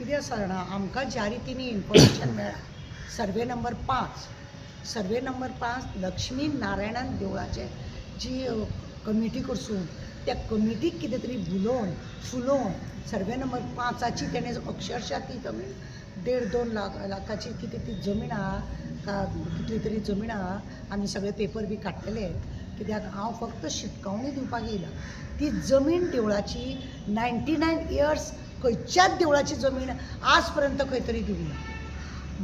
कितें आसा जाणा आमकां ज्या रितीन इन्फॉर्मेशन मेळ्ळा सर्वे नंबर 5 लक्ष्मी नारायणान देवळाचे जी कमिटी करसून त्या कमिटीक कितें तरी फुलोवन सर्वे नंबर 5ची तेणें अक्षरशः ती जमीन 1.5-2 लाखाची कितें ती जमीन आहा का कितली तरी जमीन आहा. आमी सगळे पेपर बी काडलेले कित्याक हांव फक्त शिटकावणी दिवपाक येयला. ती जमीन देवळाची 99 इयर्स खंयच्याच देवळाची जमीन आज पर्यंत खंय तरी दिवंक ना.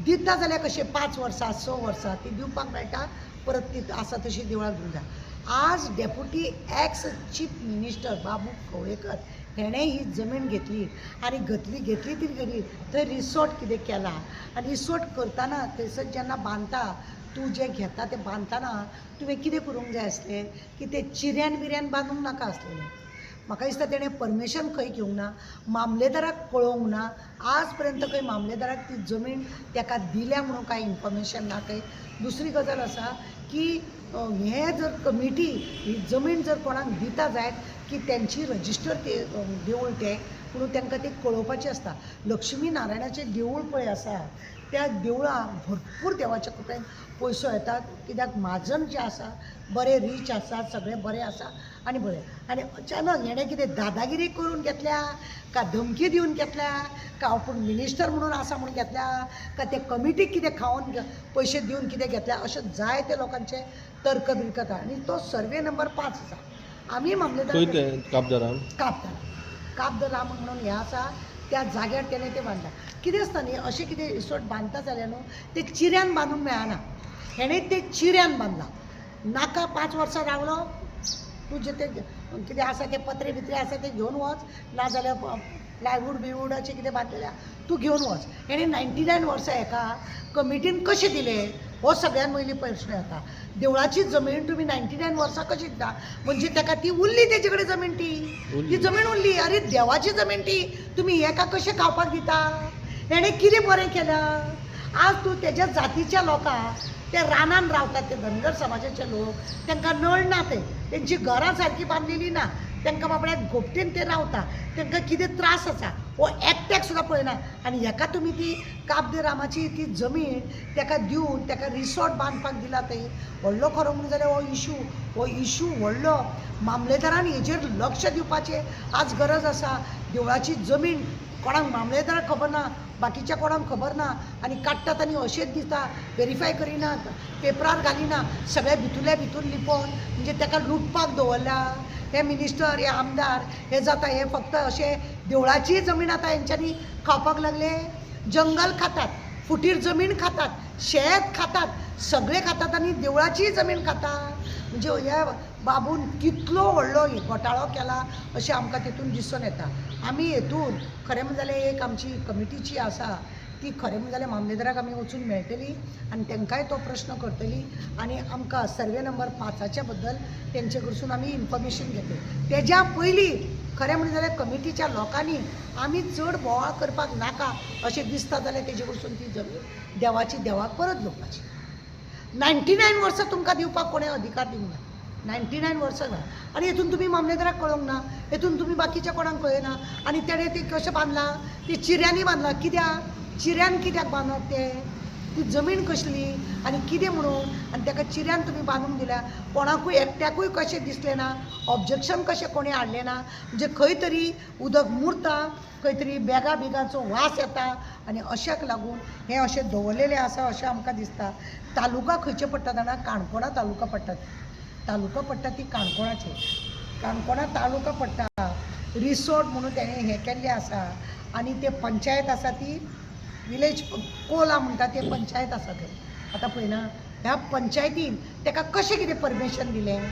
दिता जाल्यार कशें 5 वर्सां 6 वर्सां ती दिवपाक मेळटा, परत ती आसा तशी देवळाक दिवंक जाय. आज डेप्युटी एक्स चीफ मिनिस्टर बाबू कवळेकर हेणें ही जमीन घेतली आनी घेतली ती गेली थंय रिसॉर्ट कितें केला आनी रिसॉर्ट करतना थंयसर जेन्ना बांदता तूं जें घेता तें बांदतना तुवें कितें करूंक जाय आसलें की तें चिऱ्यान बिऱ्यान बांदूंक नाका आसलेलें. म्हाका दिसता तेणें परमिशन खंय घेवंक ना, मामलेदाराक कळोवंक ना. आज पर्यंत खंय मामलेदाराक ती जमीन ताका दिल्या म्हणून कांय इन्फॉर्मेशन ना खंय. दुसरी गजाल आसा की हें जर कमिटी ही जमीन जर कोणाक दिता जायत की त्यांची रजिस्टर ते देवूळ तें म्हणून तांकां तें कळोवपाचें आसता. लक्ष्मी नारायणाचें देवूळ पळय आसा त्या देवळाक भरपूर देवाच्या कृपेन पयसो येतात कित्याक महाजन जे आसा बरे रीच आसात, सगळे बरे आसा आनी बरे. आनी अचानक हेणें कितें दादागिरी करून घेतल्या का धमकी दिवन घेतल्या का आपूण मिनिस्टर म्हणून आसा म्हणून घेतल्या का ते कमिटीक कितें खावन पयशे दिवन कितें घेतल्या अशें जायते लोकांचे तर्क बिरकत आहा. आनी तो सर्वे नंबर 5 आसा. आमी मामलेदार काबदराम म्हणून हें आसा त्या जाग्यार तेणें तें बांदलां. कितें आसता न्ही अशें कितें रिसॉर्ट बांदता जाल्यार न्हू ते चिऱ्यान बांदूंक मेळना. हेणें तें चिऱ्यान बांदलां. नाका 5 वर्सां रावलो तुजें तें कितें आसा तें पत्रे बित्रे आसा तें घेवन वच, नाजाल्यार प्लायवूड बिवूडाचें कितें बांदलेलें तूं घेवन वच. हेणें 99 वर्सां हेका कमिटीन कशें दिलें हो सगळ्यान पयलीं प्रश्न येता. देवळाची जमीन तुमी 99 वर्सां कशी दिता म्हणजे ताका ती उरली तेजे कडेन जमीन ती जमीन उरली. अरे देवाची जमीन ती तुमी हेका कशें खावपाक दिता. हेणें कितें बरें केलां. आज तूं तेज्या जातीच्या लोकांक ते रानान रावतात ते धनगर समाजाचे लोक तांकां नळ ना तेंची घरां सारकी बांदलेली ना, तांकां बाबड्याक घोपटेन ते रावता, तांकां कितें त्रास आसा हो एकट्याक सुद्दां पळयना. आनी हेका तुमी ती काबदे रामाची ती जमीन ताका दिवन ताका रिसॉर्ट बांदपाक दिला थंय. व्हडलो खरो म्हणून जाल्यार हो इशू व्हडलो. मामलेदारान हेजेर लक्ष दिवपाचें आज गरज आसा. देवळाची जमीन कोणाक मामलेदाराक खबर ना, बाकीच्या कोणाक खबर ना आनी काडटात आनी अशेंच दिता, व्हेरीफाय करिनात, पेपरार घालिना, सगळे भितूरल्या भितूर लिपोवन म्हणजे ताका लुटपाक दवरला. हे मिनिस्टर हे आमदार हे जाता हे फक्त अशें देवळाची जमीन आतां हेंच्यांनी खावपाक लागले. जंगल खातात, फुटीर जमीन खातात, शेत खातात, सगळे खातात आनी देवळाची जमीन खातात. म्हणजे ह्या बाबून कितलो व्हडलो घोटाळो केला अशें आमकां तितून दिसून येता. आमी हेतून खरें म्हणजे जाल्यार एक आमची कमिटीची आसा ती खरें म्हणजे जाल्यार मामलेदाराक आमी वचून मेळटली आनी तांकांय तो प्रश्न करतली आनी आमकां सर्वे नंबर 5च्या बद्दल तेंचे कडसून आमी इन्फॉर्मेशन घेतली. तेज्या पयलीं खरें म्हणजे जाल्यार कमिटीच्या लोकांनी आमी चड बोवाळ करपाक नाका अशें दिसता जाल्यार तेजे कडसून ती जमीन देवाची देवाक परत घेवपाची. 99 वर्सां तुमकां दिवपाक कोणें अधिकार दिवंक ना. 99 वर्सां ना आनी हेतून तुमी मामलेदाराक कळोवंक ना, हेतून तुमी बाकीच्या कोणाक कळयना. आनी तेणें ती कशें बांदलां ती चिऱ्यांनी बांदलां. कित्याक चिऱ्यान कित्याक बांदप तें ती जमीन कसली आनी कितें म्हणून आनी ताका चिऱ्यान तुमी बांदूंक दिल्या. कोणाकूय एकट्याकूय कशें दिसलें ना, ऑब्जेक्शन कशें कोणें हाडलें ना. म्हणजे खंय तरी उदक मुरता, खंय तरी बेगाचो वास येता आनी अशाक लागून हें अशें दवरलेलें आसा अशें आमकां दिसता. तालुका खंयचे पडटा जाणा काणकोणा तालुका पडटा ती काणकोणा तालुका पडटा. रिसॉर्ट म्हणून तेणें हें केल्लें आसा आनी ते पंचायत आसा ती विलेज कोला म्हणटा ते पंचायत आसा थंय. आतां पळयना ह्या पंचायतीन ताका कशें कितें परमिशन दिलें,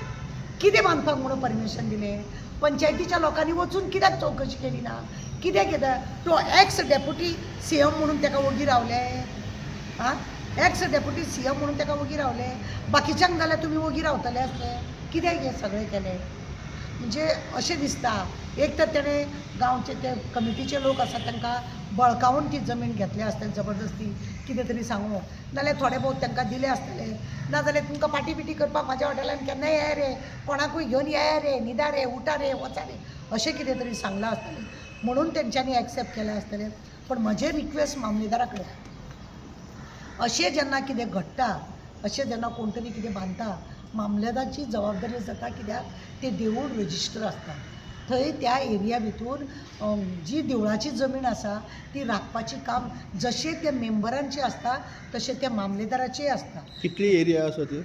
कितें बांदपाक म्हणून परमिशन दिलें. पंचायतीच्या लोकांनी वचून कित्याक चवकशी केली ना, कित्याक घेता. तो एक्स डेप्युटी CM म्हणून ताका वगी रावले. एक्स डेप्युटी CM म्हणून ताका वगी रावले. बाकीच्यांक जाल्यार तुमी वगी रावतले आसले. कित्याक हें सगळें केलें. म्हणजे अशें दिसता एक तर तेणें गांवचे ते कमिटीचे लोक आसा तांकां बळकावून ती जमीन घेतली आसतली जबरदस्ती कितें तरी सांगून, नाल्यार थोडे बहुत तांकां दिले आसतले. नाजाल्यार तुमकां पाटी पिटी करपाक म्हाज्या हॉटेलान केन्नाय येया रे, कोणाकूय घेवन येया रे, न्हिदा रे, उठा रे, वचा रे अशें कितें तरी सांगलां आसतलें म्हणून तेंच्यांनी एक्सेप्ट केलें आसतलें. पण म्हजें रिक्वेस्ट मामलेदारा कडेन अशें जेन्ना कितें घडटा, अशें जेन्ना कोण तरी कितें बांदता, मामलेदाराची जबाबदारी जाता, कित्याक तें देवूळ रजिस्टर आसता. थंय त्या एरिया भितर जी देवळाची जमीन आसा ती राखपाची काम जशें त्या मेंबरांचें आसता तशें त्या मामलेदाराचेंय आसता. कितली एरिया आसा ती?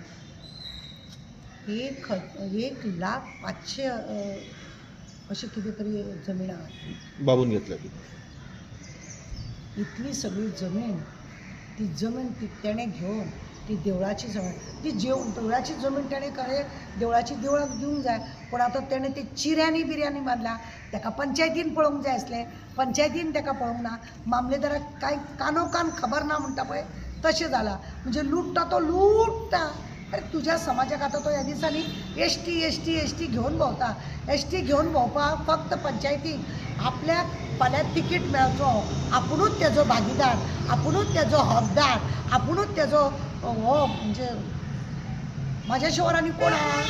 1,05,000 अशें कितें तरी जमीन आहा. बाबून घेतल्या ती. इतली सगळी जमीन ती तेणें घेवन ती देवळाची जमीन देवळाची जमीन तेणें खरें देवळाची देवळाक दिवंक जाय, पूण आतां तेणें ती चिऱ्यांनी बिऱ्यांनी बांदल्या. ताका पंचायतीन पळोवंक जाय आसलें, पंचायतीन ताका पळोवंक ना. मामलेदाराक कांय कानो कान खबर ना म्हणटा पळय तशें जालां. म्हणजे लुट्टा तो लुट्टा. अरे तुज्या समाजाक आतां तो ह्या दिसांनी एस टी घेवन भोंवता. एस टी घेवन भोंवपाक फक्त पंचायतीक आपल्याक फाल्यां तिकीट मेळचो, आपुणूच तेजो भागीदार, आपुणूच तेजो हकदार, आपुणूच तेजो हो म्हणजे म्हाज्या शिवार आनी कोण आहा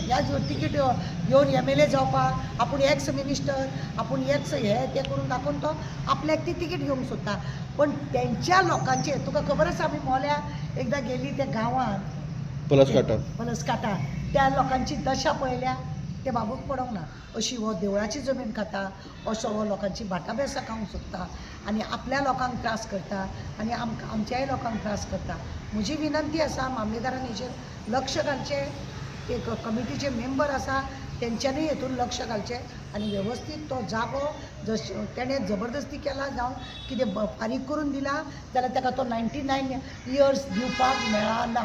ह्या तिकीट घेवन MLA जावपाक. आपूण एक्स मिनिस्टर, आपूण एक्स हें तें करून दाखोवन तो आपल्याक ती तिकीट घेवंक सोदता. पण तेंच्या लोकांचे तुका खबर आसा, आमी मोल्या एकदां गेली त्या गांवांत पलसकाटा त्या लोकांची दशा पळयल्या, ते बाबूक पडोंक ना. अशी हो देवळाची जमीन खाता, असो हो लोकांची भाटाबेसां खावंक सोदता आनी आपल्या लोकांक त्रास करता आनी आमच्याय लोकांक त्रास करता. म्हजी विनंती आसा मामलेदारान हेचेर लक्ष घालचें. एक कमिटीचे मेंबर आसा तेंच्यांनी हेतून लक्ष घालचें आनी वेवस्थीत तो जागो तेणें जबरदस्ती केला जावं कितें फारीक करून दिला जाल्यार ताका तो 99 इयर्स दिवपाक मेळना.